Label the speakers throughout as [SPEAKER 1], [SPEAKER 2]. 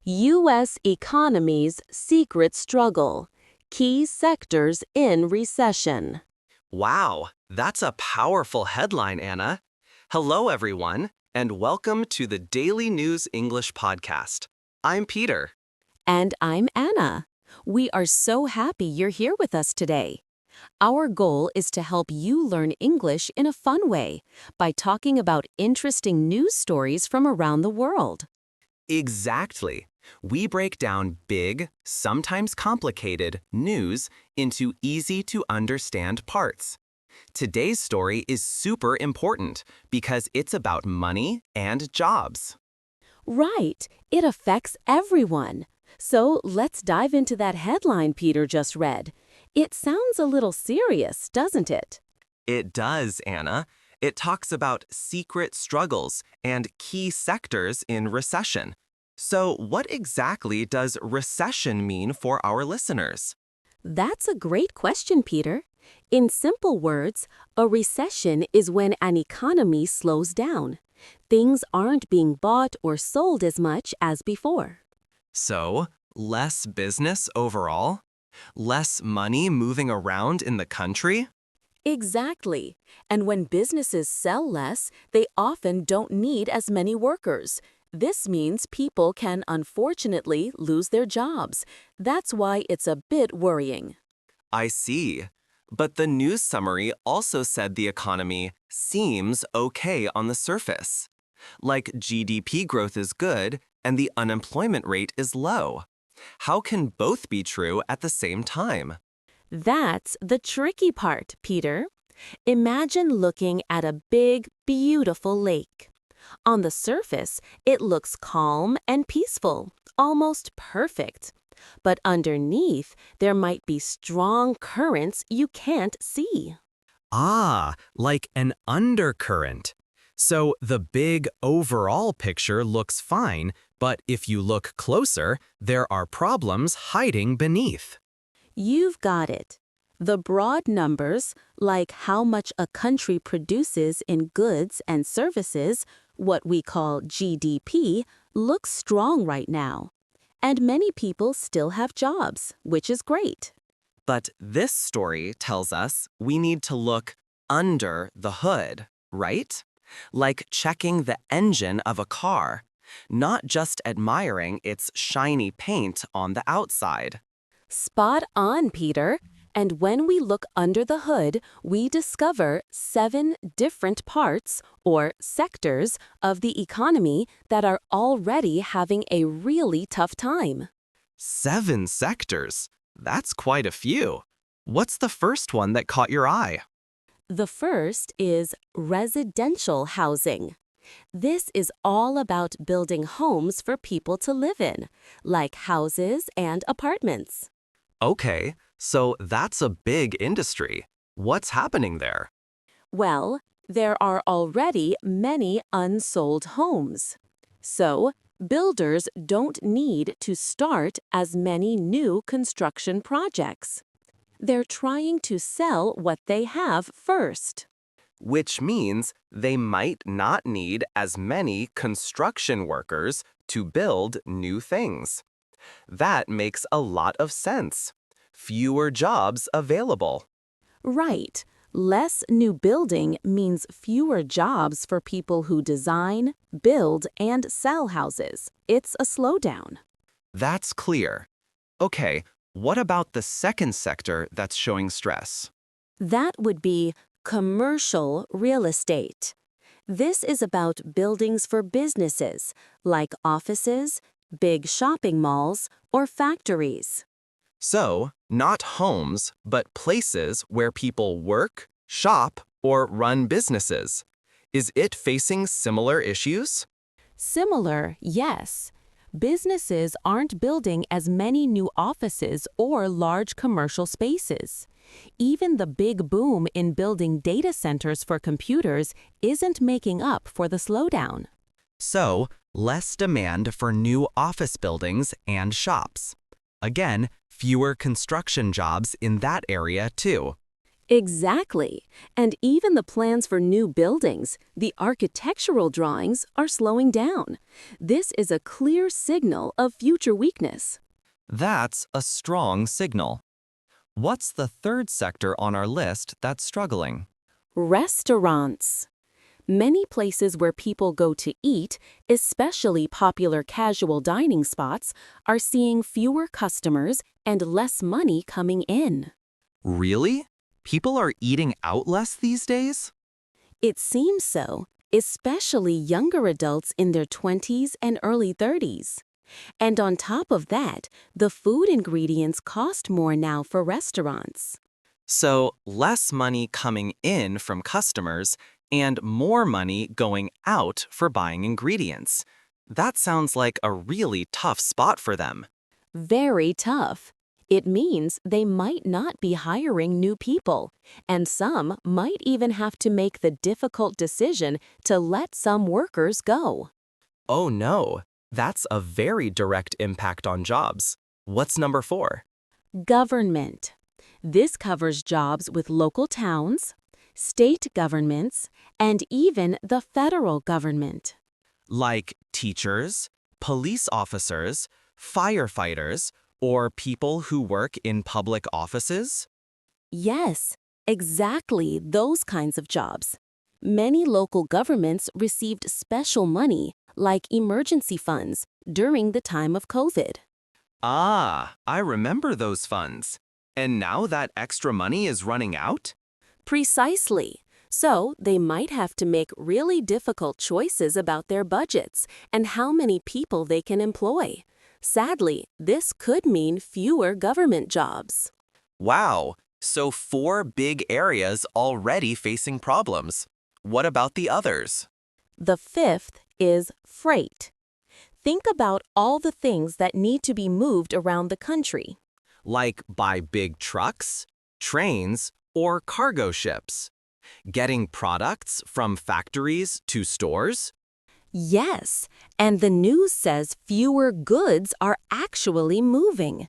[SPEAKER 1] U.S. Economy's Secret Struggle, Key Sectors in Recession.
[SPEAKER 2] Wow, that's a powerful headline, Anna. Hello, everyone, and welcome to the Daily News English Podcast. I'm Peter.
[SPEAKER 1] And I'm Anna. We are so happy you're here with us today. Our goal is to help you learn English in a fun way by talking about interesting news stories from around the world.
[SPEAKER 2] Exactly. We break down big, sometimes complicated, news into easy-to-understand parts. Today's story is super important because it's about money and jobs.
[SPEAKER 1] Right, it affects everyone. So let's dive into that headline Peter just read. It sounds a little serious, doesn't it?
[SPEAKER 2] It does, Anna. It talks about secret struggles and key sectors in recession. So what exactly does recession mean for our listeners?
[SPEAKER 1] That's a great question, Peter. In simple words, a recession is when an economy slows down. Things aren't being bought or sold as much as before.
[SPEAKER 2] So, less business overall? Less money moving around in the country?
[SPEAKER 1] Exactly. And when businesses sell less, they often don't need as many workers. This means people can unfortunately lose their jobs. That's why it's a bit worrying.
[SPEAKER 2] I see. But the news summary also said the economy seems okay on the surface. Like GDP growth is good and the unemployment rate is low. How can both be true at the same time?
[SPEAKER 1] That's the tricky part, Peter. Imagine looking at a big, beautiful lake. On the surface, it looks calm and peaceful, almost perfect. But underneath, there might be strong currents you can't see.
[SPEAKER 3] Ah, like an undercurrent. So the big overall picture looks fine, but if you look closer, there are problems hiding beneath.
[SPEAKER 1] You've got it. The broad numbers, like how much a country produces in goods and services, what we call GDP, look strong right now. And many people still have jobs, which is great.
[SPEAKER 2] But this story tells us we need to look under the hood, right? Like checking the engine of a car, not just admiring its shiny paint on the outside.
[SPEAKER 1] Spot on, Peter. And when we look under the hood, we discover 7 different parts, or sectors, of the economy that are already having a really tough time.
[SPEAKER 2] 7 sectors. That's quite a few. What's the first one that caught your eye?
[SPEAKER 1] The first is residential housing. This is all about building homes for people to live in, like houses and apartments.
[SPEAKER 2] Okay, so that's a big industry. What's happening there?
[SPEAKER 1] Well, there are already many unsold homes. So, builders don't need to start as many new construction projects. They're trying to sell what they have first.
[SPEAKER 2] Which means they might not need as many construction workers to build new things. That makes a lot of sense. Fewer jobs available.
[SPEAKER 1] Right. Less new building means fewer jobs for people who design, build, and sell houses. It's a slowdown.
[SPEAKER 2] That's clear. Okay, what about the second sector that's showing stress?
[SPEAKER 1] That would be commercial real estate. This is about buildings for businesses, like offices, big shopping malls, or factories.
[SPEAKER 2] So, not homes, but places where people work, shop, or run businesses. Is it facing similar issues?
[SPEAKER 1] Similar, yes. Businesses aren't building as many new offices or large commercial spaces. Even the big boom in building data centers for computers isn't making up for the slowdown.
[SPEAKER 3] So, less demand for new office buildings and shops. Again, fewer construction jobs in that area too.
[SPEAKER 1] Exactly. And even the plans for new buildings, the architectural drawings, are slowing down. This is a clear signal of future weakness.
[SPEAKER 4] That's a strong signal. What's the third sector on our list that's struggling?
[SPEAKER 1] Restaurants. Many places where people go to eat, especially popular casual dining spots, are seeing fewer customers and less money coming in.
[SPEAKER 4] Really? People are eating out less these days?
[SPEAKER 1] It seems so, especially younger adults in their 20s and early 30s. And on top of that, the food ingredients cost more now for restaurants.
[SPEAKER 4] So, less money coming in from customers and more money going out for buying ingredients. That sounds like a really tough spot for them.
[SPEAKER 1] Very tough. It means they might not be hiring new people, and some might even have to make the difficult decision to let some workers go.
[SPEAKER 4] Oh no, that's a very direct impact on jobs. What's number 4?
[SPEAKER 1] Government. This covers jobs with local towns, state governments, and even the federal government.
[SPEAKER 4] Like teachers, police officers, firefighters, or people who work in public offices?
[SPEAKER 1] Yes, exactly those kinds of jobs. Many local governments received special money, like emergency funds, during the time of COVID.
[SPEAKER 4] Ah, I remember those funds. And now that extra money is running out?
[SPEAKER 1] Precisely. So they might have to make really difficult choices about their budgets and how many people they can employ. Sadly, this could mean fewer government jobs.
[SPEAKER 4] Wow, so 4 big areas already facing problems. What about the others?
[SPEAKER 1] The fifth is freight. Think about all the things that need to be moved around the country.
[SPEAKER 4] Like by big trucks, trains, or cargo ships. Getting products from factories to stores?
[SPEAKER 1] Yes, and the news says fewer goods are actually moving.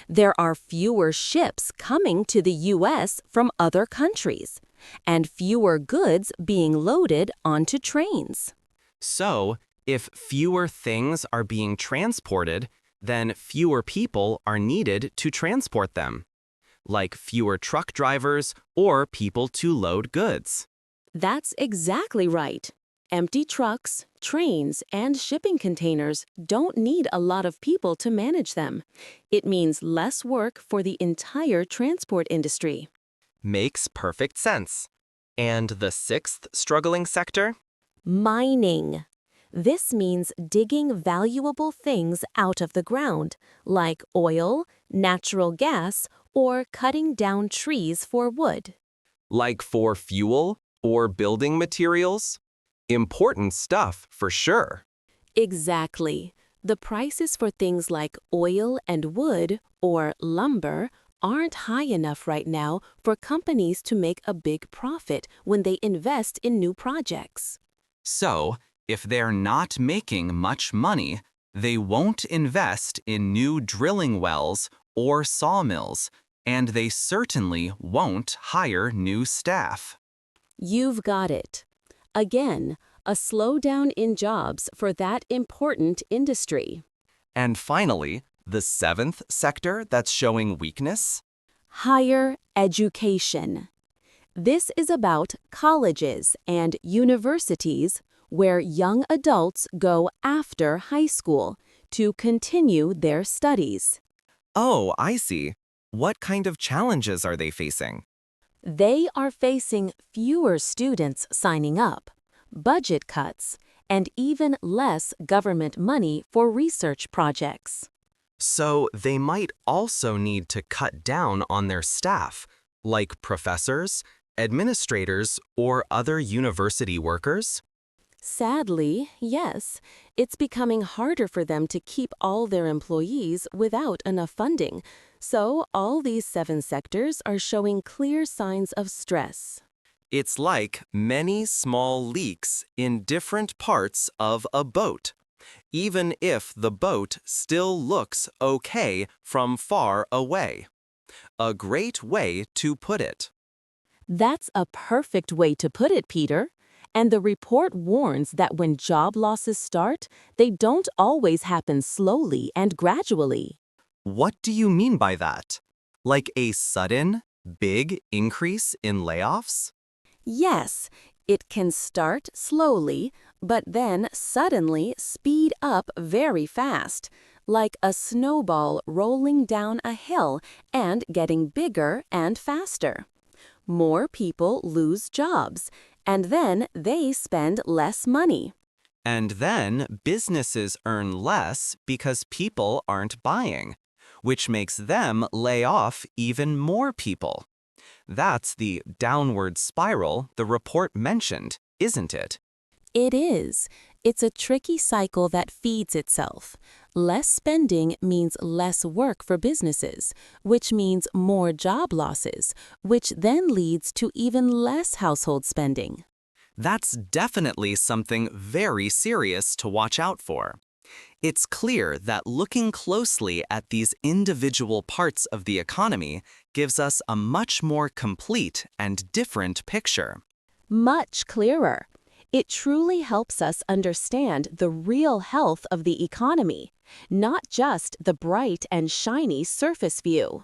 [SPEAKER 1] There are fewer ships coming to the U.S. from other countries, and fewer goods being loaded onto trains.
[SPEAKER 4] So, if fewer things are being transported, then fewer people are needed to transport them, like fewer truck drivers or people to load goods.
[SPEAKER 1] That's exactly right. Empty trucks, trains, and shipping containers don't need a lot of people to manage them. It means less work for the entire transport industry.
[SPEAKER 4] Makes perfect sense. And the 6th struggling sector?
[SPEAKER 1] Mining. This means digging valuable things out of the ground, like oil, natural gas, or cutting down trees for wood.
[SPEAKER 4] Like for fuel or building materials? Important stuff for sure.
[SPEAKER 1] Exactly. The prices for things like oil and wood, or lumber, aren't high enough right now for companies to make a big profit when they invest in new projects.
[SPEAKER 4] So, if they're not making much money, they won't invest in new drilling wells or sawmills, and they certainly won't hire new staff.
[SPEAKER 1] You've got it. Again, a slowdown in jobs for that important industry.
[SPEAKER 4] And finally, the 7th sector that's showing weakness?
[SPEAKER 1] Higher education. This is about colleges and universities where young adults go after high school to continue their studies.
[SPEAKER 4] Oh, I see. What kind of challenges are they facing?
[SPEAKER 1] They are facing fewer students signing up, budget cuts, and even less government money for research projects.
[SPEAKER 4] So they might also need to cut down on their staff, like professors, administrators, or other university workers?
[SPEAKER 1] Sadly, yes, it's becoming harder for them to keep all their employees without enough funding. So all these 7 sectors are showing clear signs of stress.
[SPEAKER 4] It's like many small leaks in different parts of a boat, even if the boat still looks okay from far away. A great way to put it.
[SPEAKER 1] That's a perfect way to put it, Peter. And the report warns that when job losses start, they don't always happen slowly and gradually.
[SPEAKER 2] What do you mean by that? Like a sudden, big increase in layoffs?
[SPEAKER 1] Yes, it can start slowly, but then suddenly speed up very fast, like a snowball rolling down a hill and getting bigger and faster. More people lose jobs, and then they spend less money.
[SPEAKER 2] And then businesses earn less because people aren't buying, which makes them lay off even more people. That's the downward spiral the report mentioned, isn't it?
[SPEAKER 1] It is. It's a tricky cycle that feeds itself. Less spending means less work for businesses, which means more job losses, which then leads to even less household spending.
[SPEAKER 2] That's definitely something very serious to watch out for. It's clear that looking closely at these individual parts of the economy gives us a much more complete and different picture.
[SPEAKER 1] Much clearer. It truly helps us understand the real health of the economy, not just the bright and shiny surface view.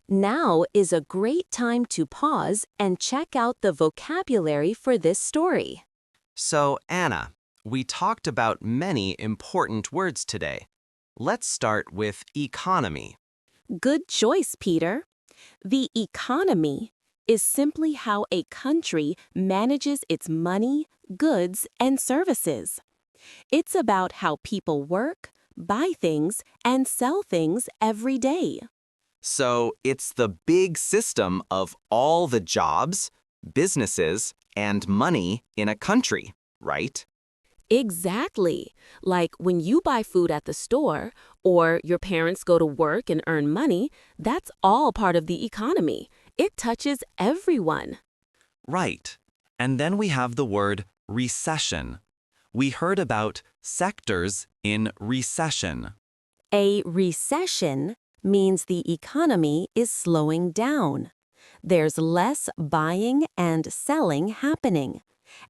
[SPEAKER 1] Now is a great time to pause and check out the vocabulary for this story.
[SPEAKER 2] So, Anna, we talked about many important words today. Let's start with economy.
[SPEAKER 1] Good choice, Peter. The economy is simply how a country manages its money, goods, and services. It's about how people work, buy things, and sell things every day.
[SPEAKER 2] So, it's the big system of all the jobs, businesses, and money in a country, right?
[SPEAKER 1] Exactly. Like when you buy food at the store, or your parents go to work and earn money, that's all part of the economy. It touches everyone.
[SPEAKER 2] Right. And then we have the word recession. We heard about sectors in recession.
[SPEAKER 1] A recession means the economy is slowing down. There's less buying and selling happening,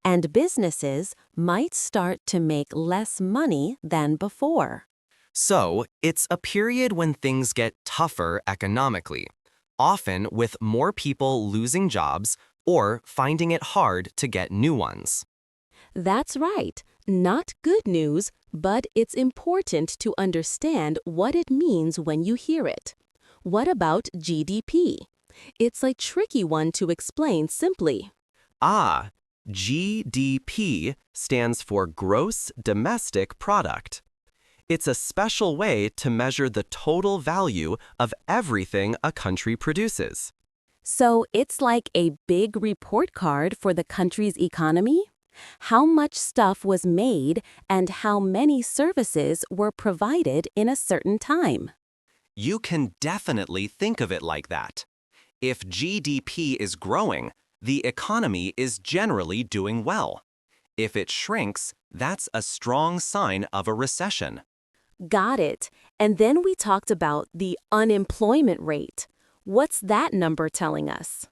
[SPEAKER 1] and businesses might start to make less money than before.
[SPEAKER 2] So, it's a period when things get tougher economically, often with more people losing jobs or finding it hard to get new ones.
[SPEAKER 1] That's right. Not good news, but it's important to understand what it means when you hear it. What about GDP? It's a tricky one to explain simply.
[SPEAKER 2] Ah, GDP stands for Gross Domestic Product. It's a special way to measure the total value of everything a country produces.
[SPEAKER 1] So it's like a big report card for the country's economy? How much stuff was made and how many services were provided in a certain time.
[SPEAKER 2] You can definitely think of it like that. If GDP is growing, the economy is generally doing well. If it shrinks, that's a strong sign of a recession.
[SPEAKER 1] Got it. And then we talked about the unemployment rate. What's that number telling us?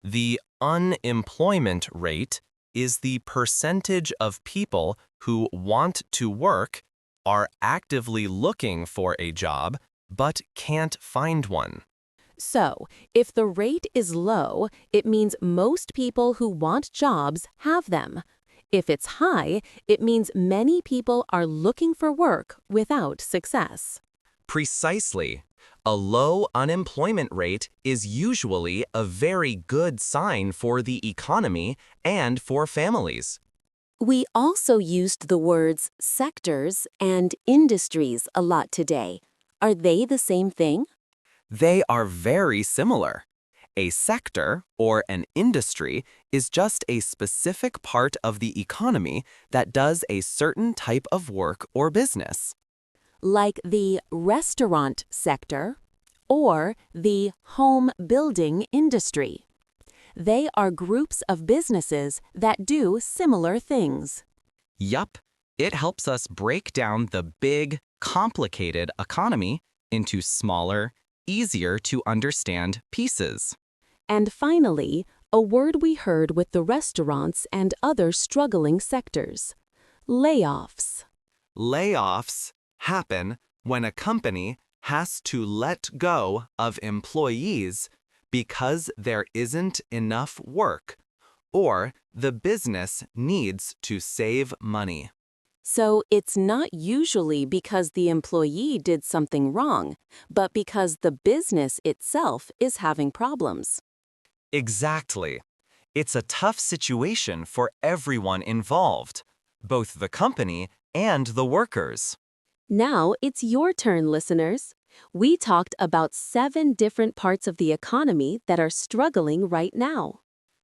[SPEAKER 2] The unemployment rate is the percentage of people who want to work, are actively looking for a job, but can't find one.
[SPEAKER 1] So, if the rate is low, it means most people who want jobs have them. If it's high, it means many people are looking for work without success.
[SPEAKER 2] Precisely. A low unemployment rate is usually a very good sign for the economy and for families.
[SPEAKER 1] We also used the words sectors and industries a lot today. Are they the same thing?
[SPEAKER 2] They are very similar. A sector, or an industry, is just a specific part of the economy that does a certain type of work or business.
[SPEAKER 1] Like the restaurant sector or the home building industry. They are groups of businesses that do similar things.
[SPEAKER 2] Yup, it helps us break down the big, complicated economy into smaller, easier to understand pieces.
[SPEAKER 1] And finally, a word we heard with the restaurants and other struggling sectors. Layoffs.
[SPEAKER 2] Layoffs happen when a company has to let go of employees because there isn't enough work, or the business needs to save money.
[SPEAKER 1] So it's not usually because the employee did something wrong, but because the business itself is having problems.
[SPEAKER 2] Exactly. It's a tough situation for everyone involved, both the company and the workers.
[SPEAKER 1] Now it's your turn, listeners. We talked about 7 different parts of the economy that are struggling right now.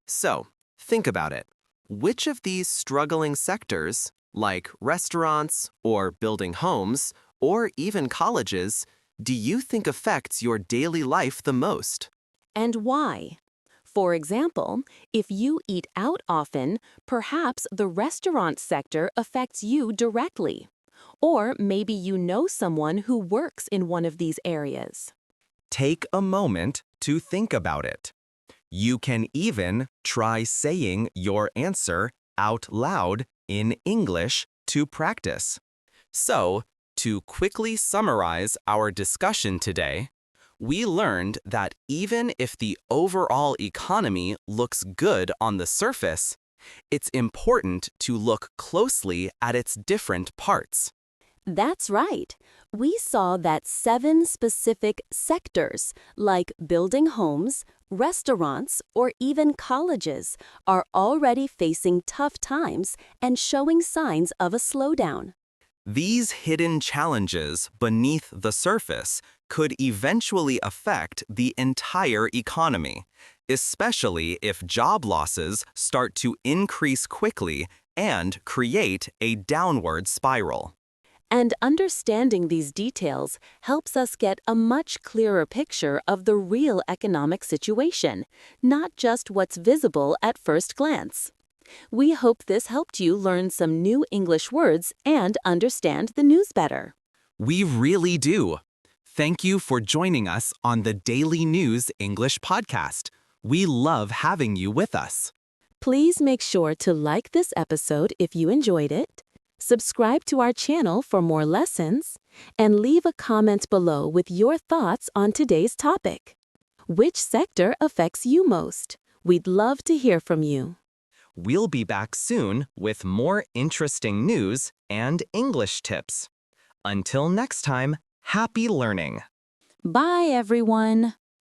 [SPEAKER 2] So, think about it. Which of these struggling sectors, like restaurants or building homes or even colleges, do you think affects your daily life the most?
[SPEAKER 1] And why? For example, if you eat out often, perhaps the restaurant sector affects you directly. Or maybe you know someone who works in one of these areas.
[SPEAKER 2] Take a moment to think about it. You can even try saying your answer out loud in English to practice. So, to quickly summarize our discussion today, we learned that even if the overall economy looks good on the surface, it's important to look closely at its different parts.
[SPEAKER 1] That's right. We saw that 7 specific sectors, like building homes, restaurants, or even colleges, are already facing tough times and showing signs of a slowdown.
[SPEAKER 2] These hidden challenges beneath the surface could eventually affect the entire economy, especially if job losses start to increase quickly and create a downward spiral.
[SPEAKER 1] And understanding these details helps us get a much clearer picture of the real economic situation, not just what's visible at first glance. We hope this helped you learn some new English words and understand the news better.
[SPEAKER 2] We really do. Thank you for joining us on the Daily News English podcast. We love having you with us.
[SPEAKER 1] Please make sure to like this episode if you enjoyed it, subscribe to our channel for more lessons, and leave a comment below with your thoughts on today's topic. Which sector affects you most? We'd love to hear from you.
[SPEAKER 2] We'll be back soon with more interesting news and English tips. Until next time, happy learning.
[SPEAKER 1] Bye, everyone.